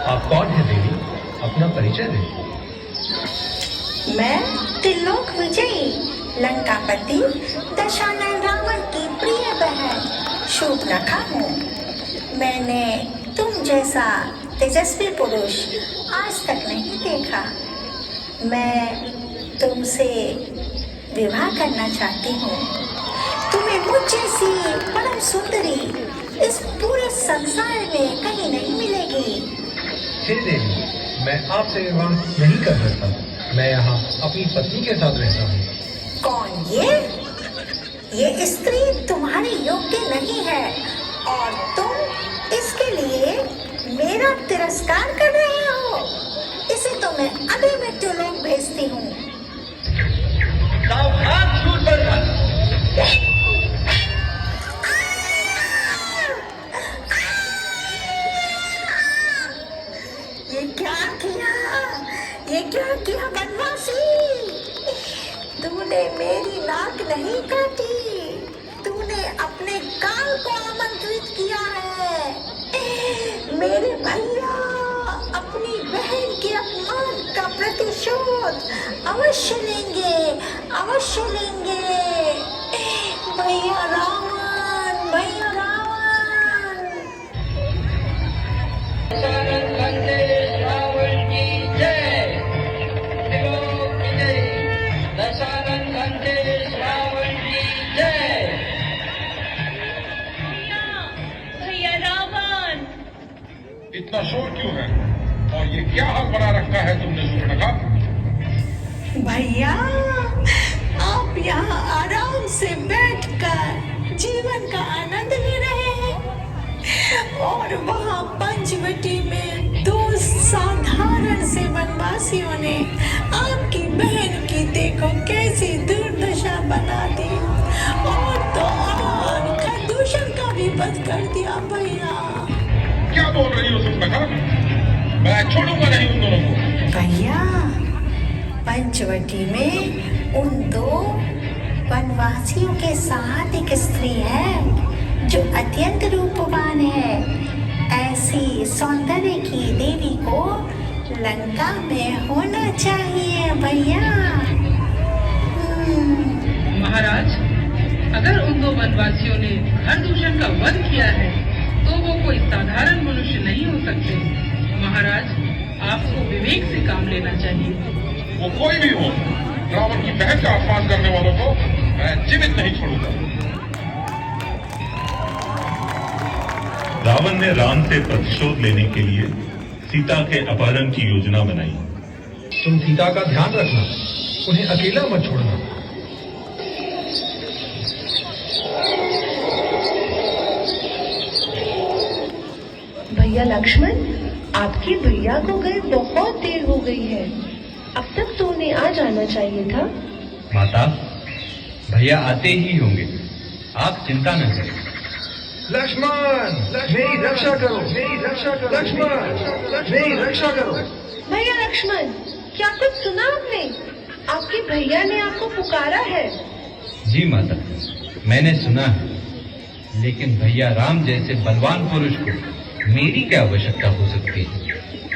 आप कौन है देवी? अपना परिचय दें। मैं त्रिलोक विजयी लंकापति दशानन रावण की प्रिय बहन शूर्पणखा हूँ। मैंने तुम जैसा तेजस्वी पुरुष आज तक नहीं देखा। मैं तुमसे विवाह करना चाहती हूँ। तुम्हें मुझ जैसी परम सुंदरी इस पूरे संसार में कहीं नहीं मिलेगी। हे देवी, मैं आपसे विवाह नहीं कर सकता। मैं यहाँ अपनी पत्नी के साथ रहता हूँ। कौन ये स्त्री तुम्हारे योग्य नहीं है और तुम इसके लिए मेरा तिरस्कार कर रहे हो। इसे तो मैं अभी मृत्युलोक भेजती हूँ। सावधान शूरपणखा। ये क्या किया बनवासी? तूने मेरी नाक नहीं काटी, तूने अपने काल को आमंत्रित किया है। मेरे भैया अपनी बहन के अपमान का प्रतिशोध अवश्य लेंगे, अवश्य लेंगे। भैया रावण, भैया रावण। रावण की जय। त्रिलोक विजयी दशानन लंकेश रावण की जय। भैया रावण। इतना शोर क्यों है और ये क्या हाल बना रखा है तुमने शूर्पणखा? भैया, आप यहाँ आराम से बैठकर जीवन का आनंद ले रहे हैं और वहाँ पंचवटी में दो साधारण से वनवासियों ने आपकी बहन की देखो कैसी दुर्दशा बना दी और तो और प्रदूषण का भी वध कर दिया। भैया क्या बोल रही हो शूर्पणखा? मैं छोड़ूंगा नहीं उन दोनों को। भैया, पंचवटी में उन दो वनवासियों के साथ एक स्त्री है जो अत्यंत रूपवान है। ऐसी सौंदर्य की देवी को लंका में होना चाहिए भैया। महाराज, अगर उन दो वनवासियों ने हरदूषण का वध किया है तो वो कोई साधारण मनुष्य नहीं हो सकते। महाराज, आपको विवेक से काम लेना चाहिए। वो कोई भी हो, रावण की बहन का अपमान करने वालों को मैं जीवित नहीं छोड़ूंगा। रावण ने राम से प्रतिशोध लेने के लिए सीता के अपहरण की योजना बनाई। तुम सीता का ध्यान रखना, उन्हें अकेला मत छोड़ना। भैया लक्ष्मण, आपके भैया को गए बहुत देर हो गई है। अब तक तो उन्हें आ जाना चाहिए था। माता, भैया आते ही होंगे, आप चिंता न करें। लक्ष्मण, मेरी रक्षा करो, मेरी रक्षा करो। लक्ष्मण, मेरी रक्षा करो। भैया लक्ष्मण, क्या कुछ सुना आपने? आपके भैया ने आपको पुकारा है। जी माता, मैंने सुना है, लेकिन भैया राम जैसे बलवान पुरुष को मेरी क्या आवश्यकता हो सकती है?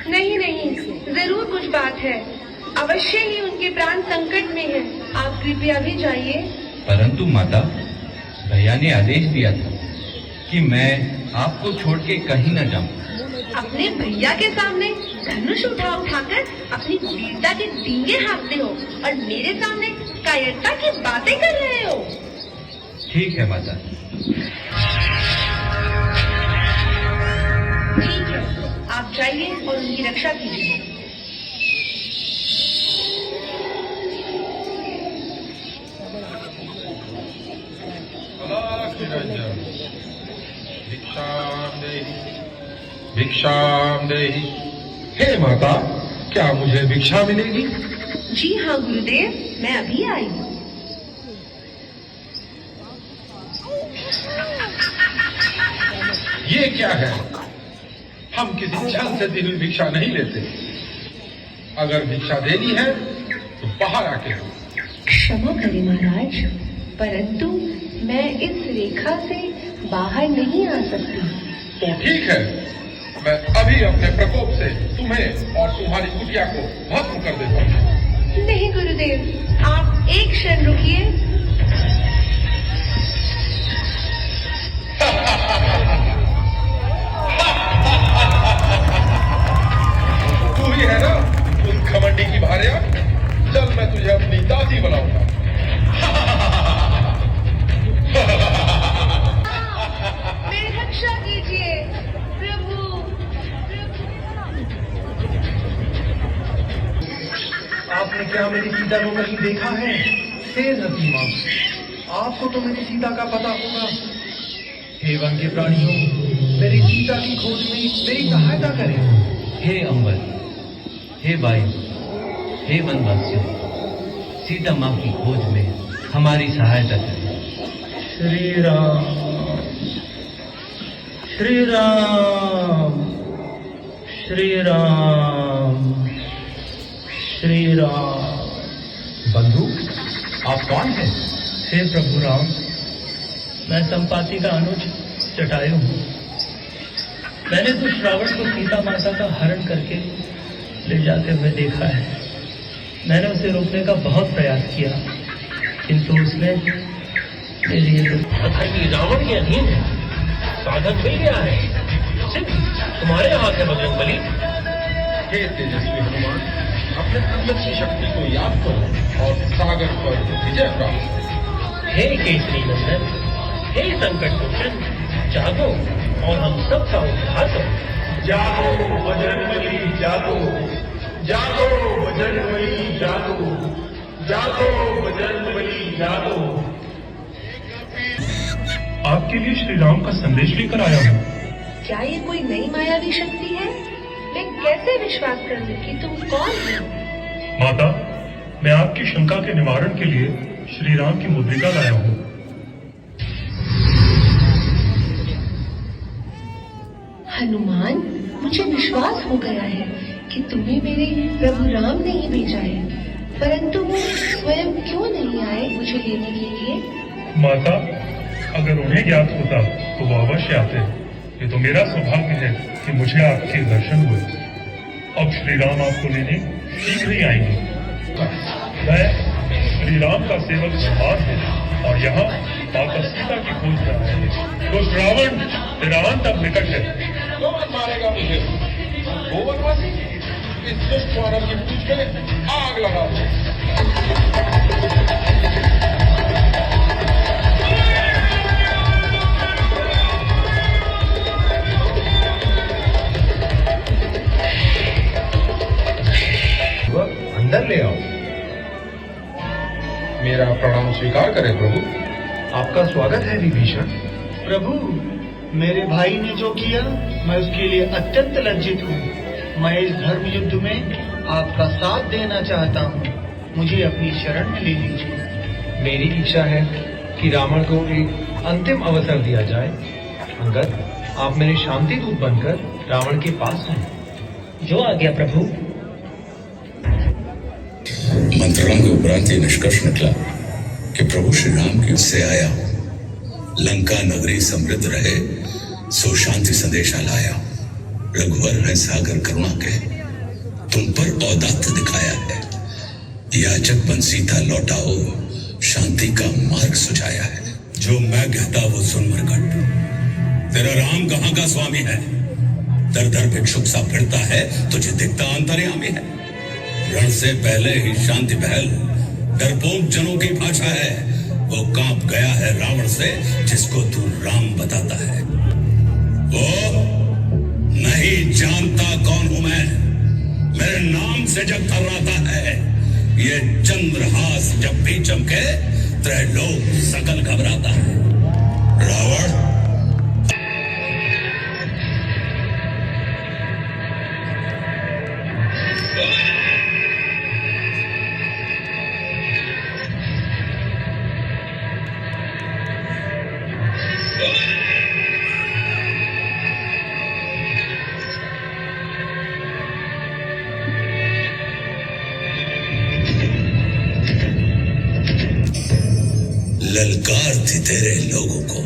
नहीं नहीं, जरूर कुछ बात है। अवश्य ही उनके प्राण संकट में हैं। आप कृपया भी जाइए। परंतु माता, भैया ने आदेश दिया था कि मैं आपको छोड़ के कहीं न जाऊं। अपने भैया के सामने धनुष उठाकर अपनी वीरता के डींगे हाँकते हो और मेरे सामने कायरता की बातें कर रहे हो। ठीक है माता। ठीक है, आप जाइए और उनकी रक्षा कीजिए। भिक्षाम देहि। हे माता, क्या मुझे भिक्षा मिलेगी? जी हाँ गुरुदेव, मैं अभी आई हूँ। ये क्या है? हम किसी छल से दी हुई भिक्षा नहीं लेते। अगर भिक्षा देनी है तो बाहर आके दो। क्षमा करें महाराज, परंतु मैं इस रेखा से बाहर नहीं आ सकती। तो ठीक है, मैं अभी अपने प्रकोप से तुम्हें और तुम्हारी कुटिया को भस्म कर देता हूँ। नहीं गुरुदेव, आप एक क्षण रुकिए। तू ही है ना उस घमंडी की भार्या? चल मैं तुझे अपनी दासी बनाऊंगा। मेरी रक्षा कीजिए प्रभु। आपने क्या मेरी सीता को कहीं देखा है? हे नसीमा, आपको तो मेरी सीता का पता होगा। हे वन के प्राणियों, मेरी सीता की खोज में मेरी सहायता करें। हे अंबर, हे वायु, हे वनवासियों, सीता माँ की खोज में हमारी सहायता करें। श्री राम, श्री राम, श्री राम, श्री राम। बंधु, आप कौन हैं? हे प्रभु राम, मैं संपाति का अनुज जटायु हूँ। मैंने तो श्रावण को सीता माता का हरण करके ले जाते हुए देखा है। मैंने उसे रोकने का बहुत प्रयास किया, किंतु उसने मेरी अथर्वी रावण के अधीन है। साधन मिल गया है। सिर्फ तुम्हारे हाथ है बजरंगबली। हे तेजस्वी हनुमान, अपने अंदर की शक्ति को याद करो और सागर पर विजय प्राप्त। हे केसरी नंदन, हे संकट मोचन, जागो और हम सबका उद्धार करो। जागो बजरंगबली जागो, जागो बजरंगबली जागो, जागो बजरंगबली जागो। आपके लिए श्री राम का संदेश लेकर आया हूँ। क्या ये कोई नई मायावी शक्ति है? मैं कैसे विश्वास कर लूं कि तुम कौन हो? माता, मैं आपकी शंका के निवारण के लिए श्री राम की मुद्रिका लाया हूँ। हनुमान, मुझे विश्वास हो गया है कि तुम्हें मेरे प्रभु राम ने ही भेजा है, परंतु वो स्वयं क्यों नहीं आए मुझे लेने के लिए? माता, अगर उन्हें ज्ञात होता तो वो अवश्य आते। ये तो मेरा सौभाग्य है कि मुझे आपके दर्शन हुए। अब श्री राम आपको लेने शीघ्र ही आएंगे। मैं श्री राम का सेवक हनुमान हूँ और यहाँ माता सीता की खोज कर रहे हैं। तो श्रावण तेरा अंत अब निकट है। कौन मारेगा मुझे? वो वनवासी? इस दुष्ट मानव की पूछ में आग लगा दो। अंदर ले आओ। मेरा प्रणाम स्वीकार करें प्रभु। आपका स्वागत है विभीषण। प्रभु, मेरे भाई ने जो किया मैं उसके लिए अत्यंत लज्जित हूँ। मैं इस धर्म युद्ध में आपका साथ देना चाहता हूँ। मुझे अपनी शरण में ले लीजिए। मेरी इच्छा है कि रावण को एक अंतिम अवसर दिया जाए। अंगद, आप मेरे शांति दूत बनकर रावण के पास हैं। जो आ गया प्रभु। मंत्रणा के उपरांत ये निष्कर्ष निकला कि प्रभु श्री राम की ओर से आया, लंका नगरी समृद्ध रहे सो शांति संदेशा लाया। रघुवर है सागर करुणा के, तुम पर औदात्य दिखाया है। याचक बन सीता लौटाओ, शांति का मार्ग सुझाया है। जो मैं कहता वो सुन मरकट, तेरा राम कहाँ का स्वामी है? दर दर भिक्षुक सा फिरता है, तुझे दिखता अंतर्यामी है। रण से पहले ही शांति पहल, डरपोक जनों की भाषा है। वो कांप गया है रावण से, जिसको तू राम बताता है। वो नहीं जानता कौन हूं मैं, मेरे नाम से जब थर्राता है। ये चंद्रहास जब भी चमके, त्रैलोक सकल घबराता है। रावण, ललकार थी तेरे लोगों को,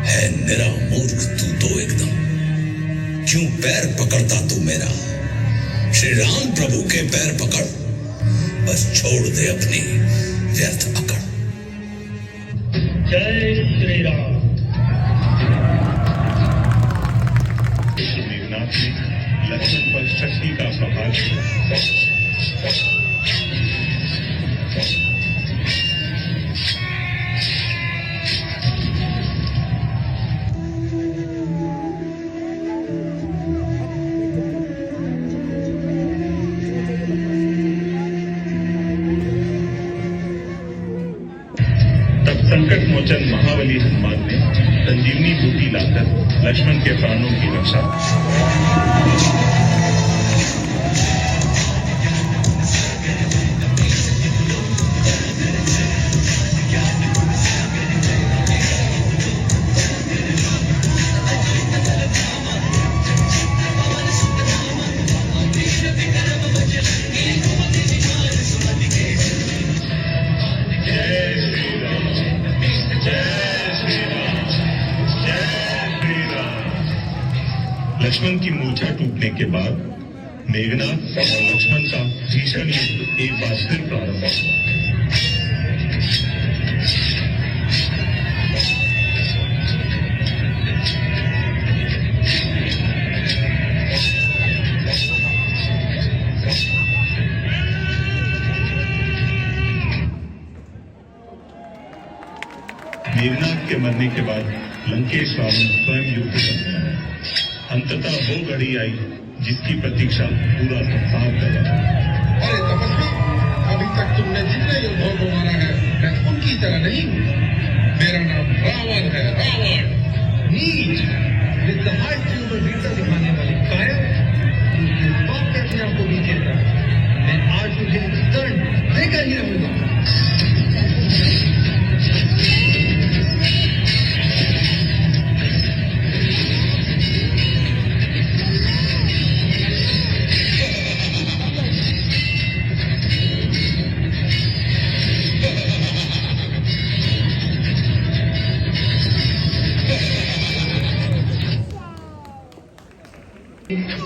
है निरा मूर्ख तू तो एकदम। क्यों पैर पकड़ता तू मेरा? श्री राम प्रभु के पैर पकड़, बस छोड़ दे अपनी व्यर्थ अकड़। जय श्री राम। मेघनाथ ने लक्ष्मण पर शक्ति का प्रभाव किया। संकट मोचन महाबली हनुमान ने संजीवनी बूटी लाकर लक्ष्मण के प्राणों की रक्षा। लक्ष्मण की मूर्छा टूटने के बाद मेघनाथ और लक्ष्मण का भीषण युद्ध एक बार फिर प्रारंभ हुआ। मेघनाथ के मरने के बाद लंकेश रावण स्वयं युद्ध करने आया। अंततः वो घड़ी आई जिसकी प्रतीक्षा पूरा संसार कर रहा है। अरे तपस्वी, अभी तक तुमने जितने योद्धाओं को मारा है, मैं उनकी तरह नहीं हूँ। मेरा नाम रावण है, रावण। नीच, वीरता दिखाने वाले कायर, बात करने आपको भी कहता है। मैं आज तुझे दंड देकर ही रहूंगा।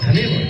धन्यवाद।